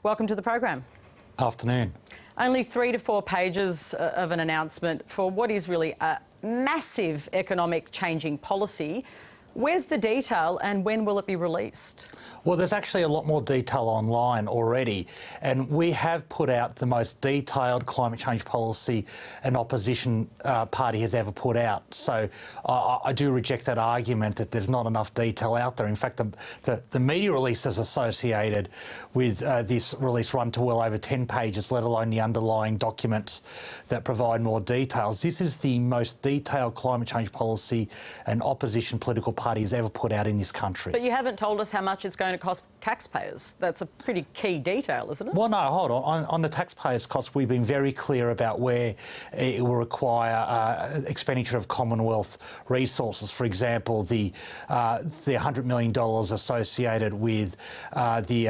Welcome to the program. Afternoon. Only 3 to 4 pages of an announcement for what is really a massive economic changing policy. Where's the detail and when will it be released? Well, there's actually a lot more detail online already, and we have put out the most detailed climate change policy an opposition party has ever put out. So I do reject that argument that there's not enough detail out there. In fact, the media releases associated with this release run to well over 10 pages, let alone the underlying documents that provide more details. This is the most detailed climate change policy an opposition political party has ever put out in this country. But you haven't told us how much it's going to cost taxpayers. That's a pretty key detail, isn't it? Well, no, hold on. On the taxpayers' costs, we've been very clear about where it will require expenditure of Commonwealth resources. For example, the $100 million associated with the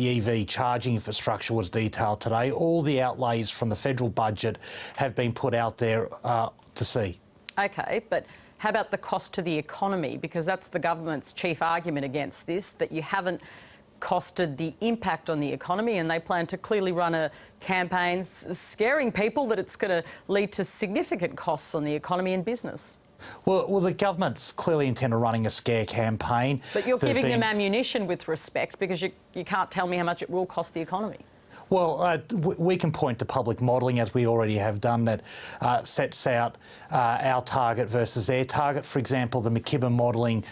EV charging infrastructure was detailed today. All the outlays from the federal budget have been put out there to see. OK, but how about the cost to the economy? Because that's the government's chief argument against this, that you haven't costed the impact on the economy, and they plan to clearly run a campaign scaring people that it's going to lead to significant costs on the economy and business. Well, the government's clearly intent on running a scare campaign. But you're giving them ammunition with respect, because you can't tell me how much it will cost the economy. Well, we can point to public modelling, as we already have done, that sets out our target versus their target. For example, the McKibben modelling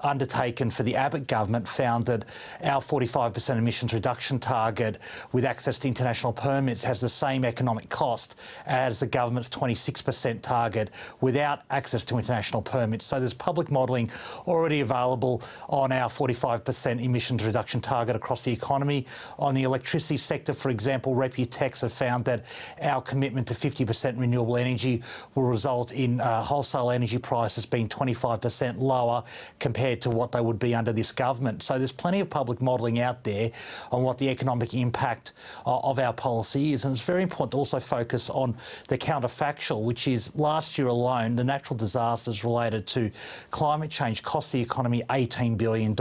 undertaken for the Abbott government found that our 45% emissions reduction target with access to international permits has the same economic cost as the government's 26% target without access to international permits. So there's public modelling already available on our 45% emissions reduction target across the economy. On the electricity sector, for example, Reputex have found that our commitment to 50% renewable energy will result in wholesale energy prices being 25% lower compared to what they would be under this government. So there's plenty of public modelling out there on what the economic impact of our policy is, and it's very important to also focus on the counterfactual, which is last year alone the natural disasters related to climate change cost the economy $18 billion.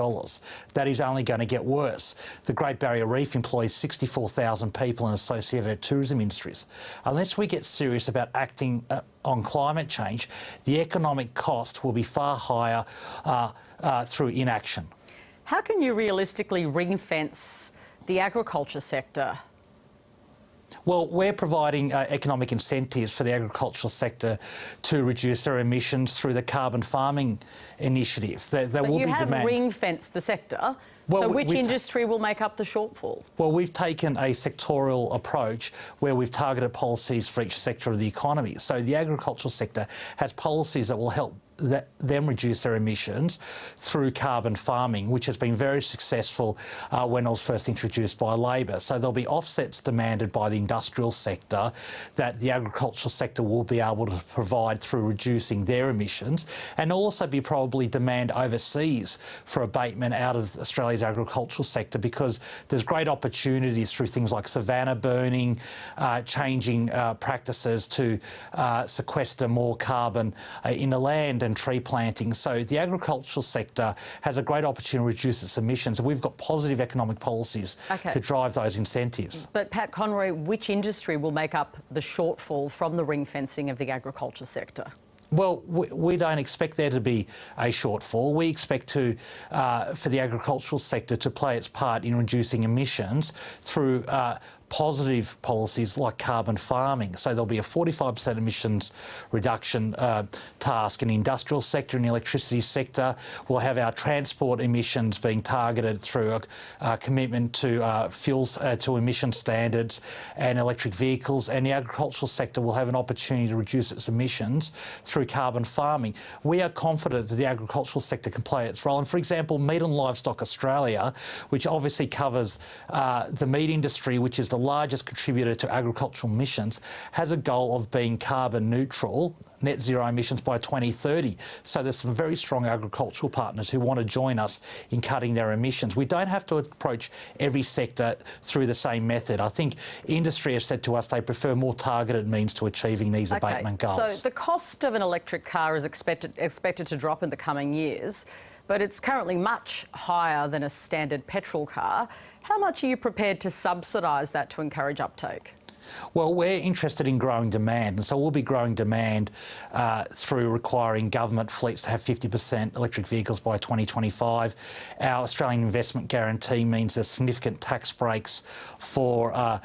That is only going to get worse. The Great Barrier Reef employs 64,000 people in associated tourism industries. Unless we get serious about acting on climate change, the economic cost will be far higher through inaction. How can you realistically ring-fence the agriculture sector? Well, we're providing economic incentives for the agricultural sector to reduce their emissions through the carbon farming initiative. But you have ring-fenced the sector. Well, so which industry will make up the shortfall? Well, we've taken a sectoral approach where we've targeted policies for each sector of the economy. So the agricultural sector has policies that will help them reduce their emissions through carbon farming, which has been very successful when it was first introduced by Labor. So there'll be offsets demanded by the industrial sector that the agricultural sector will be able to provide through reducing their emissions, and also be probably demand overseas for abatement out of Australia's agricultural sector, because there's great opportunities through things like savanna burning, changing practices to sequester more carbon in the land, and tree planting. So the agricultural sector has a great opportunity to reduce its emissions, and we've got positive economic policies to drive those incentives. But Pat Conroy, which industry will make up the shortfall from the ring fencing of the agriculture sector? Well, we don't expect there to be a shortfall. We expect for the agricultural sector to play its part in reducing emissions through positive policies like carbon farming. So there'll be a 45% emissions reduction task in the industrial sector and the electricity sector. We'll have our transport emissions being targeted through a commitment to fuels to emission standards and electric vehicles, and the agricultural sector will have an opportunity to reduce its emissions through carbon farming. We are confident that the agricultural sector can play its role. And for example, Meat and Livestock Australia, which obviously covers the meat industry, which is the largest contributor to agricultural emissions, has a goal of being carbon neutral, net zero emissions by 2030. So there's some very strong agricultural partners who want to join us in cutting their emissions. We don't have to approach every sector through the same method. I think industry has said to us they prefer more targeted means to achieving these abatement goals. So the cost of an electric car is expected to drop in the coming years. but it's currently much higher than a standard petrol car. How much are you prepared to subsidise that to encourage uptake? Well, we're interested in growing demand, and so we'll be growing demand through requiring government fleets to have 50% electric vehicles by 2025. Our Australian Investment Guarantee means there's significant tax breaks for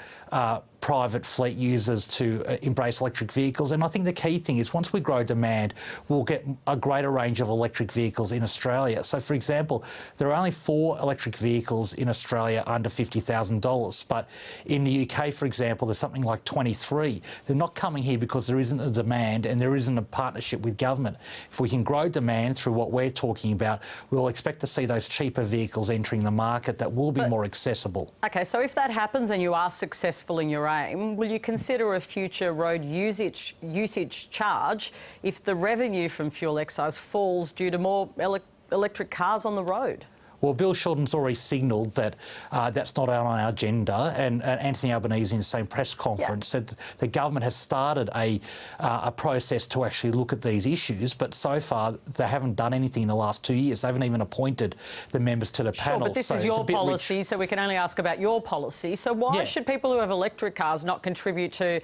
private fleet users to embrace electric vehicles. And I think the key thing is once we grow demand, we'll get a greater range of electric vehicles in Australia. So, for example, there are only 4 electric vehicles in Australia under $50,000. But in the UK, for example, there's something like 23. They're not coming here because there isn't a demand and there isn't a partnership with government. If we can grow demand through what we're talking about, we'll expect to see those cheaper vehicles entering the market that will be more accessible. OK, so if that happens and you are successful in your aim, will you consider a future road usage charge if the revenue from fuel excise falls due to more electric cars on the road? Well, Bill Shorten's already signalled that that's not out on our agenda, and Anthony Albanese in the same press conference said the government has started a process to actually look at these issues, but so far they haven't done anything in the last 2 years. They haven't even appointed the members to the panel. Sure, but this is your policy, so we can only ask about your policy. So why should people who have electric cars not contribute to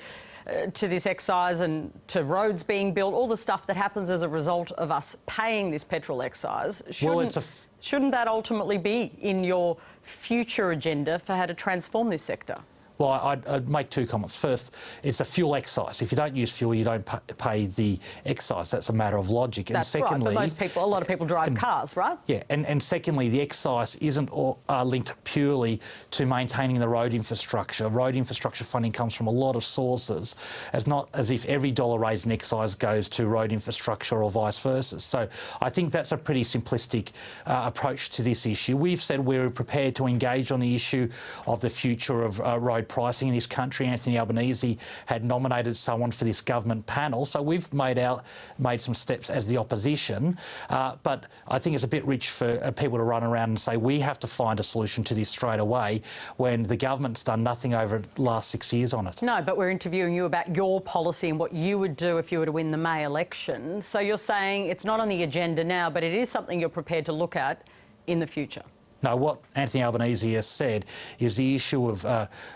this excise and to roads being built, all the stuff that happens as a result of us paying this petrol excise? Shouldn't that ultimately be in your future agenda for how to transform this sector? Well, I'd make 2 comments. First, it's a fuel excise. If you don't use fuel, you don't pay the excise. That's a matter of logic. That's secondly, right, but a lot of people drive cars, right? Yeah, and secondly, the excise isn't linked purely to maintaining the road infrastructure. Road infrastructure funding comes from a lot of sources. It's not as if every dollar raised in excise goes to road infrastructure or vice versa. So I think that's a pretty simplistic approach to this issue. We've said we're prepared to engage on the issue of the future of road pricing in this country. Anthony Albanese had nominated someone for this government panel, so we've made some steps as the opposition. But I think it's a bit rich for people to run around and say we have to find a solution to this straight away when the government's done nothing over the last 6 years on it. No, but we're interviewing you about your policy and what you would do if you were to win the May election. So you're saying it's not on the agenda now, but it is something you're prepared to look at in the future. No, what Anthony Albanese has said is the issue of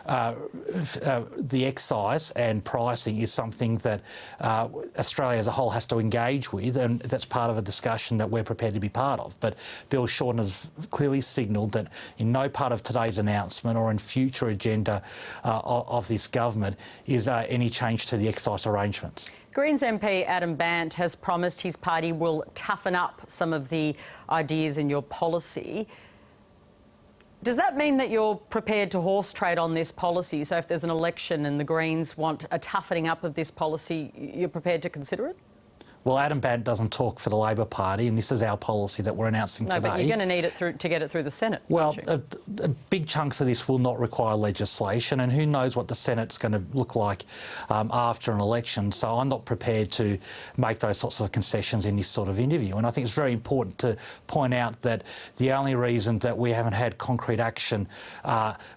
the excise and pricing is something that Australia as a whole has to engage with, and that's part of a discussion that we're prepared to be part of. But Bill Shorten has clearly signalled that in no part of today's announcement or in future agenda of this government is any change to the excise arrangements. Greens MP Adam Bandt has promised his party will toughen up some of the ideas in your policy. Does that mean that you're prepared to horse trade on this policy? So if there's an election and the Greens want a toughening up of this policy, you're prepared to consider it? Well, Adam Bandt doesn't talk for the Labor Party, and this is our policy that we're announcing today. No, but you're going to need it to get it through the Senate. Well, big chunks of this will not require legislation, and who knows what the Senate's going to look like after an election. So I'm not prepared to make those sorts of concessions in this sort of interview. And I think it's very important to point out that the only reason that we haven't had concrete action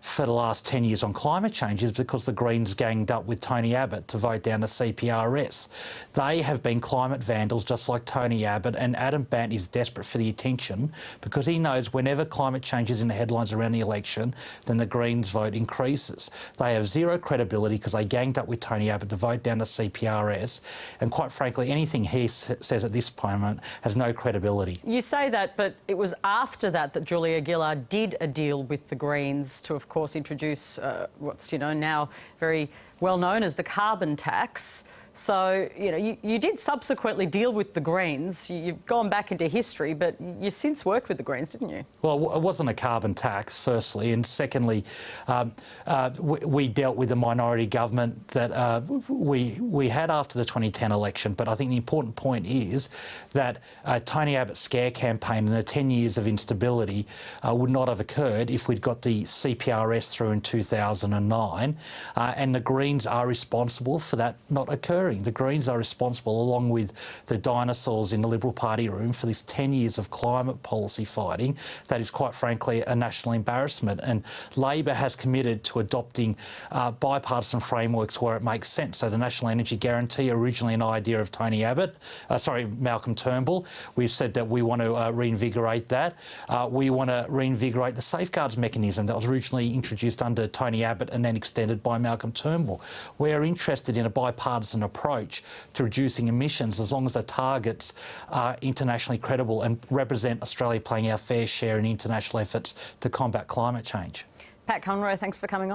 for the last 10 years on climate change is because the Greens ganged up with Tony Abbott to vote down the CPRS. They have been climate vandals just like Tony Abbott, and Adam Bandt is desperate for the attention because he knows whenever climate change is in the headlines around the election, then the Greens vote increases. They have zero credibility because they ganged up with Tony Abbott to vote down the CPRS, and quite frankly, anything he says at this moment has no credibility. You say that, but it was after that that Julia Gillard did a deal with the Greens to, of course, introduce what's now very well known as the carbon tax. So, you did subsequently deal with the Greens. You've gone back into history, but you since worked with the Greens, didn't you? Well, it wasn't a carbon tax, firstly, and secondly, we dealt with the minority government that we had after the 2010 election. But I think the important point is that Tony Abbott's scare campaign and the 10 years of instability would not have occurred if we'd got the CPRS through in 2009, and the Greens are responsible for that not occurring. occurring. The Greens are responsible, along with the dinosaurs in the Liberal Party room, for this 10 years of climate policy fighting that is, quite frankly, a national embarrassment. And Labor has committed to adopting bipartisan frameworks where it makes sense. So the National Energy Guarantee, originally an idea of Malcolm Turnbull. We've said that we want to reinvigorate that. We want to reinvigorate the safeguards mechanism that was originally introduced under Tony Abbott and then extended by Malcolm Turnbull. We're interested in a bipartisan approach to reducing emissions as long as the targets are internationally credible and represent Australia playing our fair share in international efforts to combat climate change. Pat Conroy, thanks for coming on.